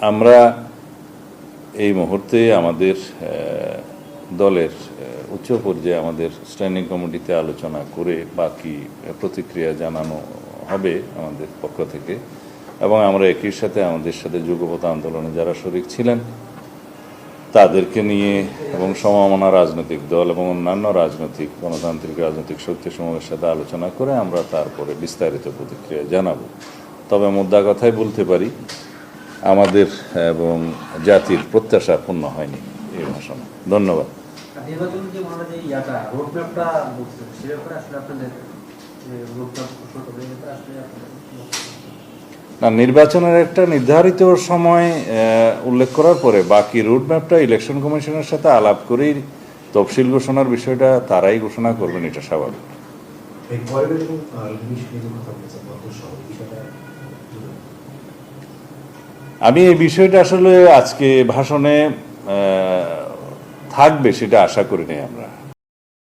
আমরা এই মুহূর্তে আমাদের দলের উচ্চ পর্যায়ে আমাদের স্ট্যান্ডিং কমিটিতে আলোচনা করে বাকি প্রতিক্রিয়া জানানো হবে আমাদের পক্ষ থেকে, এবং আমরা একই সাথে আমাদের সাথে যুগপৎ আন্দোলনে যারা শরিক ছিলেন তাদেরকে নিয়ে এবং সমমনা রাজনৈতিক দল এবং অন্যান্য রাজনৈতিক গণতান্ত্রিক রাজনৈতিক শক্তিসমূহের সাথে আলোচনা করে আমরা তারপরে বিস্তারিত প্রতিক্রিয়া জানাবো। তবে মুদ্রা কথাই বলতে পারি, আমাদের এবং জাতির প্রত্যাশা পূর্ণ হয়নি এই ভাষণে। ধন্যবাদ। না, নির্বাচনের একটা নির্ধারিত সময় উল্লেখ করার পরে বাকি রুটম্যাপটা ইলেকশন কমিশনের সাথে আলাপ করেই তফসিল ঘোষণার বিষয়টা তারাই ঘোষণা করবেন, এটা স্বাভাবিক। আমি এই বিষয়টা আসলে আজকে ভাষণে থাকবে সেটা আশা করিনি আমরা।